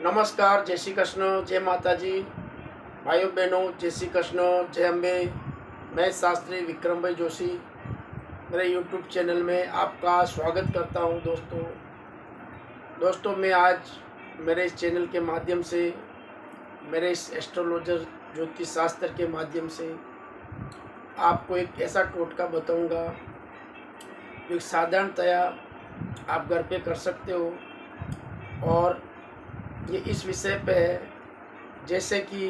नमस्कार, जय श्री कृष्ण, जय माता जी, भाइयों बहनों, जय श्री कृष्ण, जय अम्बे। मैं शास्त्री विक्रम भाई जोशी मेरे यूट्यूब चैनल में आपका स्वागत करता हूं। दोस्तों मैं आज मेरे इस चैनल के माध्यम से, मेरे इस एस्ट्रोलॉजर ज्योतिष शास्त्र के माध्यम से आपको एक ऐसा टोटका बताऊंगा जो साधारणतया आप घर पे कर सकते हो। और ये इस विषय पे है जैसे कि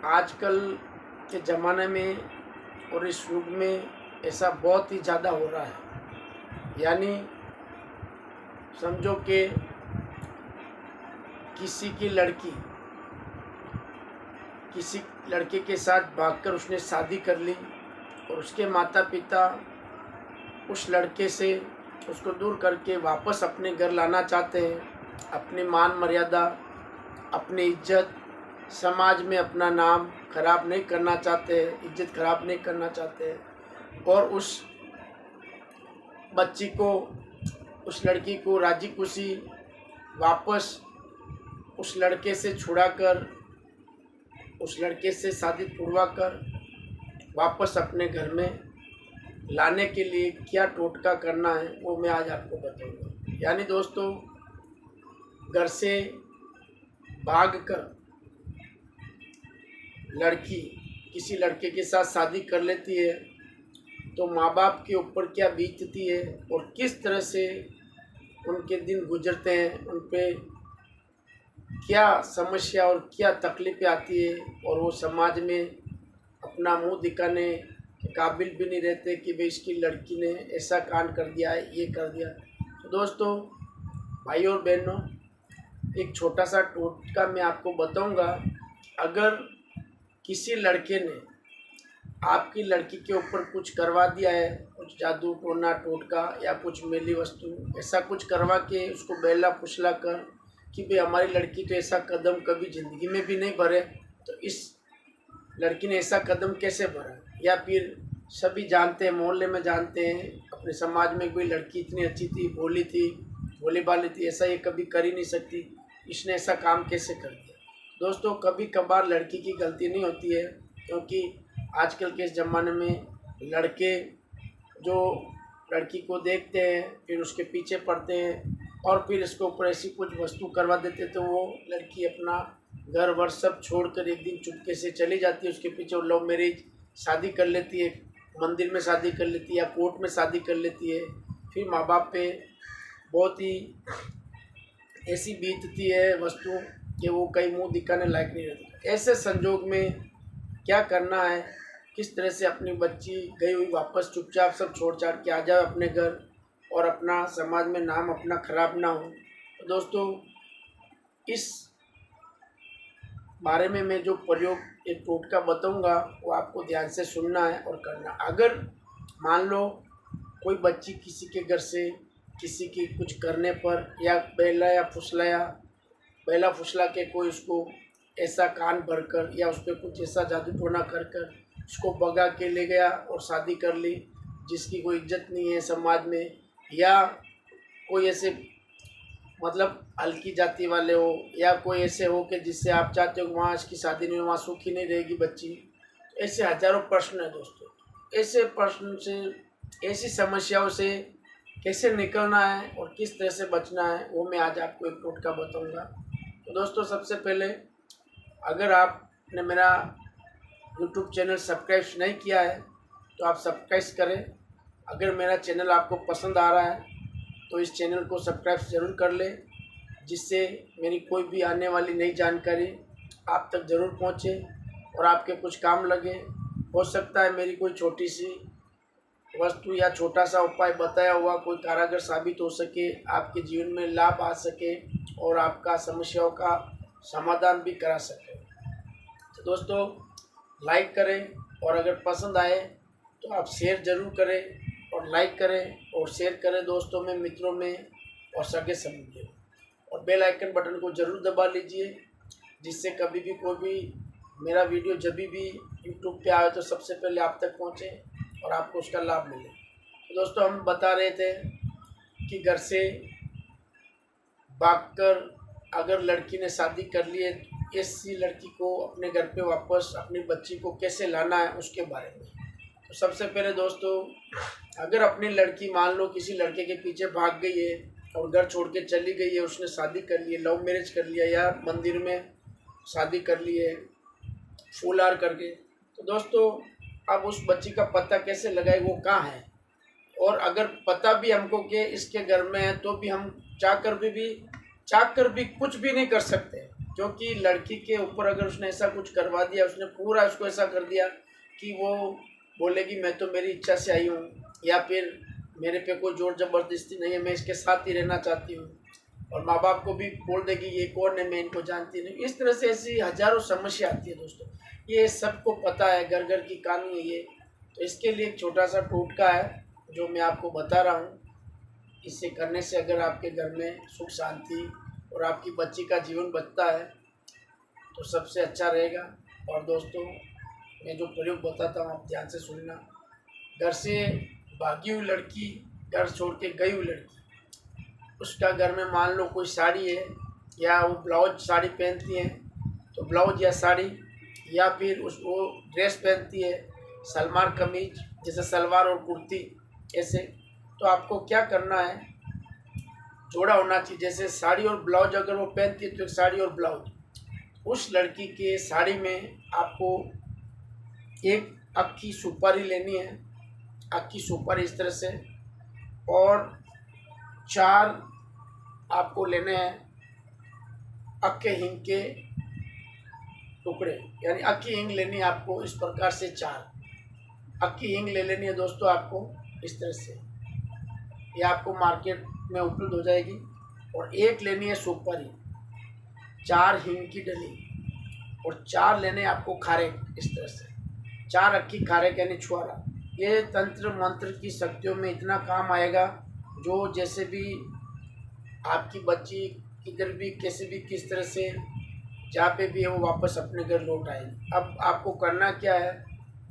आजकल के ज़माने में और इस युग में ऐसा बहुत ही ज़्यादा हो रहा है। यानी समझो कि किसी की लड़की किसी लड़के के साथ भागकर उसने शादी कर ली और उसके माता पिता उस लड़के से उसको दूर करके वापस अपने घर लाना चाहते हैं। अपनी मान मर्यादा, अपनी इज्जत, समाज में अपना नाम खराब नहीं करना चाहते हैं, इज्जत खराब नहीं करना चाहते हैं। और उस बच्ची को, उस लड़की को राजी खुशी वापस उस लड़के से छुड़ाकर, उस लड़के से शादी तुड़वा कर वापस अपने घर में लाने के लिए क्या टोटका करना है वो मैं आज आपको बताऊंगा। यानी दोस्तों, घर से भागकर लड़की किसी लड़के के साथ शादी कर लेती है तो माँ बाप के ऊपर क्या बीतती है और किस तरह से उनके दिन गुजरते हैं, उन पे क्या समस्या और क्या तकलीफ़ें आती है। और वो समाज में अपना मुंह दिखाने के काबिल भी नहीं रहते कि भाई इसकी लड़की ने ऐसा कांड कर दिया है, ये कर दिया। तो दोस्तों, भाइयों और बहनों, एक छोटा सा टोटका मैं आपको बताऊंगा। अगर किसी लड़के ने आपकी लड़की के ऊपर कुछ करवा दिया है, कुछ जादू टोना टोटका या कुछ मेली वस्तु ऐसा कुछ करवा के उसको बहला फुसला कर कि भाई हमारी लड़की तो ऐसा कदम कभी ज़िंदगी में भी नहीं भरे, तो इस लड़की ने ऐसा कदम कैसे भरा। या फिर सभी जानते हैं, मोहल्ले में जानते हैं, अपने समाज में कोई लड़की इतनी अच्छी थी, भोली भाली थी, ऐसा ये कभी कर ही नहीं सकती, इसने ऐसा काम कैसे कर दिया। दोस्तों, कभी कभार लड़की की गलती नहीं होती है, क्योंकि आजकल के इस ज़माने में लड़के जो लड़की को देखते हैं फिर उसके पीछे पड़ते हैं और फिर इसके ऊपर ऐसी कुछ वस्तु करवा देते, तो वो लड़की अपना घर वर सब छोड़कर एक दिन चुपके से चली जाती है। उसके पीछे वो लव मैरिज शादी कर लेती है, मंदिर में शादी कर लेती है या कोर्ट में शादी कर लेती है। फिर माँ बाप पे बहुत ही ऐसी बीतती है वस्तु कि वो कहीं मुंह दिखाने लायक नहीं रहती। ऐसे संजोग में क्या करना है, किस तरह से अपनी बच्ची गई हुई वापस चुपचाप सब छोड़ छाड़ के आ जाए अपने घर और अपना समाज में नाम अपना खराब ना हो। तो दोस्तों, इस बारे में मैं जो प्रयोग एक टोटका बताऊंगा वो आपको ध्यान से सुनना है और करना। अगर मान लो कोई बच्ची किसी के घर से किसी की कुछ करने पर या बहला फुसला के कोई उसको ऐसा कान भरकर या उस पर कुछ ऐसा जादू टोना कर कर उसको भगा के ले गया और शादी कर ली, जिसकी कोई इज्जत नहीं है समाज में, या कोई ऐसे मतलब हल्की जाति वाले हो या कोई ऐसे हो कि जिससे आप चाहते हो कि वहाँ इसकी शादी नहीं, वहाँ सुखी नहीं रहेगी बच्ची। तो ऐसे हजारों प्रश्न है दोस्तों। ऐसे प्रश्न से, ऐसी समस्याओं से कैसे निकलना है और किस तरह से बचना है वो मैं आज आपको एक टोटका बताऊंगा। तो दोस्तों, सबसे पहले अगर आपने मेरा यूट्यूब चैनल सब्सक्राइब नहीं किया है तो आप सब्सक्राइब करें। अगर मेरा चैनल आपको पसंद आ रहा है तो इस चैनल को सब्सक्राइब ज़रूर कर लें, जिससे मेरी कोई भी आने वाली नई जानकारी आप तक ज़रूर पहुंचे और आपके कुछ काम लगे। हो सकता है मेरी कोई छोटी सी वस्तु या छोटा सा उपाय बताया हुआ कोई कारागर साबित हो सके, आपके जीवन में लाभ आ सके और आपका समस्याओं का समाधान भी करा सके। तो दोस्तों, लाइक करें और अगर पसंद आए तो आप शेयर ज़रूर करें और लाइक करें और शेयर करें दोस्तों में, मित्रों में और सगे संबंधियों में। और बेल आइकन बटन को ज़रूर दबा लीजिए, जिससे कभी भी कोई भी मेरा वीडियो जब भी यूट्यूब पे आए तो सबसे पहले आप तक पहुंचे और आपको उसका लाभ मिले। तो दोस्तों, हम बता रहे थे कि घर से भागकर अगर लड़की ने शादी कर ली है, ऐसी लड़की को अपने घर पे वापस अपनी बच्ची को कैसे लाना है उसके बारे में। तो सबसे पहले दोस्तों, अगर अपनी लड़की मान लो किसी लड़के के पीछे भाग गई है और घर छोड़ के चली गई है, उसने शादी कर ली है, लव मैरिज कर लिया या मंदिर में शादी कर ली है फूलहार करके, तो दोस्तों अब उस बच्ची का पता कैसे लगाए वो कहाँ है। और अगर पता भी हमको कि इसके घर में है तो भी हम चाहकर भी कुछ भी नहीं कर सकते, क्योंकि लड़की के ऊपर अगर उसने ऐसा कुछ करवा दिया, उसने पूरा उसको ऐसा कर दिया कि वो बोलेगी मैं तो मेरी इच्छा से आई हूँ, या फिर मेरे पे कोई जोर ज़बरदस्ती नहीं है, मैं इसके साथ ही रहना चाहती हूँ, और माँ बाप को भी बोल देगी ये कौन है, मैं इनको जानती नहीं। इस तरह से ऐसी हज़ारों समस्या आती है दोस्तों, ये सबको पता है, घर घर की कहानी है ये। तो इसके लिए एक छोटा सा टोटका है जो मैं आपको बता रहा हूँ। इसे करने से अगर आपके घर में सुख शांति और आपकी बच्ची का जीवन बचता है तो सबसे अच्छा रहेगा। और दोस्तों मैं जो प्रयोग बताता हूँ आप ध्यान से सुनना। घर से भागी हुई लड़की, घर छोड़ के गई हुई लड़की, उसका घर में मान लो कोई साड़ी है या वो ब्लाउज साड़ी पहनती है तो ब्लाउज या साड़ी, या फिर वो ड्रेस पहनती है सलवार कमीज जैसे सलवार और कुर्ती ऐसे, तो आपको क्या करना है, जोड़ा होना चाहिए। जैसे साड़ी और ब्लाउज अगर वो पहनती है तो साड़ी और ब्लाउज, उस लड़की के साड़ी में आपको एक अक्की सुपारी लेनी है, अक्की सुपारी इस तरह से, और 4 आपको लेने हैं अक्के हिंग के टुकड़े, यानी अक्की हिंग लेनी है आपको इस प्रकार से 4 अक्की हिंग ले लेनी है दोस्तों आपको इस तरह से, ये आपको मार्केट में उपलब्ध हो जाएगी। और एक लेनी है सुपारी, 4 हिंग की डली, और 4 लेने आपको खारेक इस तरह से, 4 अक्की खारेक यानी छुआरा। ये तंत्र मंत्र की शक्तियों में इतना काम आएगा जो जैसे भी आपकी बच्ची किधर भी कैसे भी किस तरह से जहाँ पे भी है वो वापस अपने घर लौट आएगी। अब आपको करना क्या है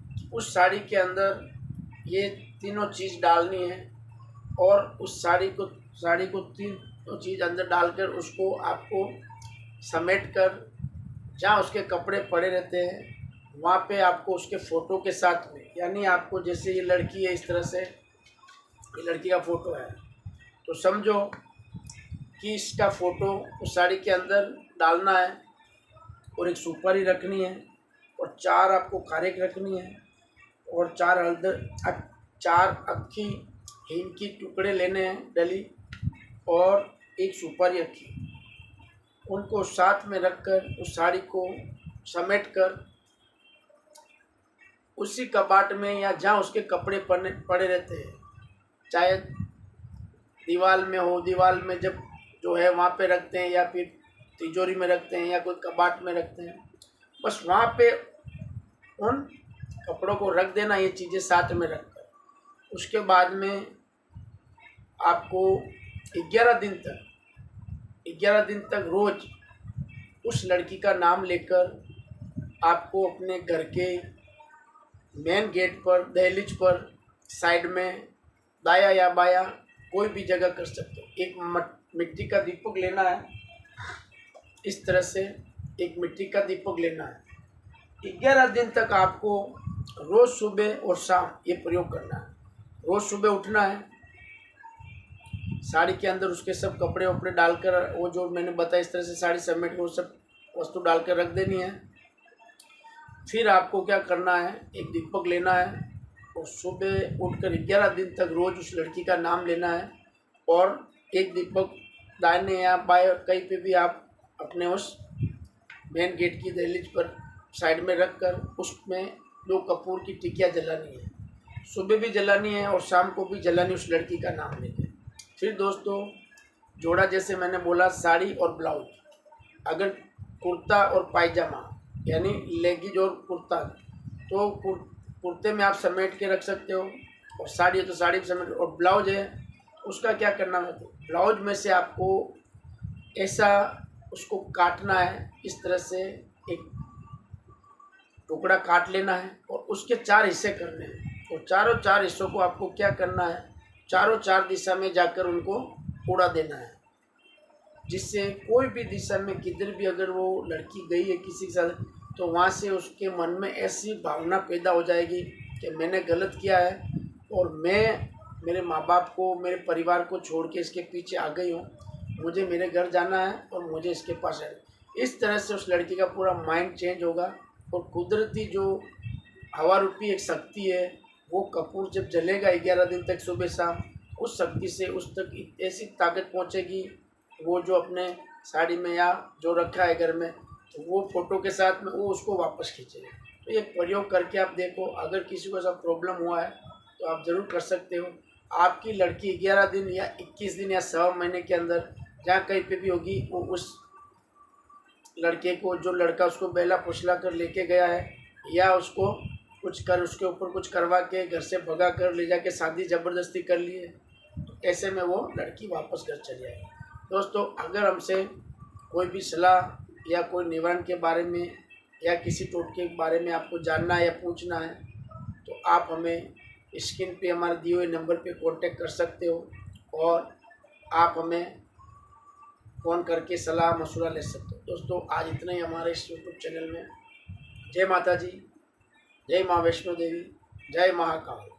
कि उस साड़ी के अंदर ये तीनों चीज़ डालनी है, और उस साड़ी को तीनों चीज़ अंदर डालकर उसको आपको समेट कर जहाँ उसके कपड़े पड़े रहते हैं वहाँ पे आपको उसके फ़ोटो के साथ में, यानी आपको जैसे ये लड़की है इस तरह से, ये लड़की का फ़ोटो है तो समझो कि इसका फ़ोटो उस साड़ी के अंदर डालना है, और एक सुपारी रखनी है, और 4 आपको खारेक रखनी है, और 4 अक्खी हींग की टुकड़े लेने हैं डली, और एक सुपारी रखी, उनको साथ में रखकर उस साड़ी को समेट कर उसी कबाट में या जहाँ उसके कपड़े पड़े रहते हैं, चाहे दीवार में हो, दीवार में जब जो है वहाँ पे रखते हैं, या फिर तिजोरी में रखते हैं, या कोई कबाट में रखते हैं, बस वहाँ पे उन कपड़ों को रख देना, ये चीज़ें साथ में रखकर। उसके बाद में आपको 11 दिन तक रोज़ उस लड़की का नाम लेकर आपको अपने घर के मेन गेट पर, दहलीज पर, साइड में, दाया या बाया कोई भी जगह कर सकते हो। एक मिट्टी का दीपक लेना है इस तरह से, एक मिट्टी का दीपक लेना है। 11 दिन तक आपको रोज़ सुबह और शाम ये प्रयोग करना है। रोज़ सुबह उठना है, साड़ी के अंदर उसके सब कपड़े वपड़े डालकर, वो जो मैंने बताया इस तरह से साड़ी समेट के वो सब वस्तु डालकर रख देनी है। फिर आपको क्या करना है, एक दीपक लेना है और सुबह उठकर 11 दिन तक रोज़ उस लड़की का नाम लेना है, और एक दीपक दाहिने या बाएं कहीं पे भी आप अपने उस मेन गेट की दहलीज पर साइड में रख कर उसमें 2 कपूर की टिकिया जलानी है। सुबह भी जलानी है और शाम को भी जलानी, उस लड़की का नाम लेके। फिर दोस्तों जोड़ा, जैसे मैंने बोला साड़ी और ब्लाउज, अगर कुर्ता और पायजामा यानी लेगिज और कुर्ता, तो कुर्ते में आप समेट के रख सकते हो, और साड़ी है तो साड़ी में समेट, और ब्लाउज है उसका क्या करना है, तो ब्लाउज में से आपको ऐसा उसको काटना है इस तरह से, एक टुकड़ा काट लेना है और उसके 4 हिस्से करने हैं, और चारों 4 हिस्सों को आपको क्या करना है, चारों 4 दिशा में जाकर उनको उड़ा देना है। जिससे कोई भी दिशा में किधर भी अगर वो लड़की गई है किसी के साथ, तो वहाँ से उसके मन में ऐसी भावना पैदा हो जाएगी कि मैंने गलत किया है और मैं मेरे माँ बाप को, मेरे परिवार को छोड़ के इसके पीछे आ गई हूँ, मुझे मेरे घर जाना है और मुझे इसके पास है। इस तरह से उस लड़की का पूरा माइंड चेंज होगा और कुदरती जो हवा रूपी एक शक्ति है, वो कपूर जब जलेगा 11 दिन तक सुबह शाम, उस शक्ति से उस तक ऐसी ताकत पहुँचेगी, वो जो अपने साड़ी में या जो रखा है घर में, तो वो फ़ोटो के साथ में वो उसको वापस खींचेगा। तो ये प्रयोग करके आप देखो, अगर किसी को ऐसा प्रॉब्लम हुआ है तो आप ज़रूर कर सकते हो। आपकी लड़की 11 दिन या 21 दिन या 1.25 महीने के अंदर जहाँ कहीं पे भी होगी, वो उस लड़के को, जो लड़का उसको बेला फुसला कर लेके गया है या उसको कुछ कर उसके ऊपर कुछ करवा के घर से भगा कर ले जाके शादी ज़बरदस्ती कर ली है, तो ऐसे में वो लड़की वापस घर चली आएगी। दोस्तों, अगर हमसे कोई भी सलाह या कोई निवारण के बारे में या किसी टोटके के बारे में आपको जानना है या पूछना है, तो आप हमें स्क्रीन पे हमारे दिए हुए नंबर पे कांटेक्ट कर सकते हो और आप हमें फ़ोन करके सलाह मशवरा ले सकते हो। दोस्तों, आज इतना ही हमारे इस यूट्यूब चैनल में। जय माता जी, जय माँ वैष्णो देवी, जय महाकाल।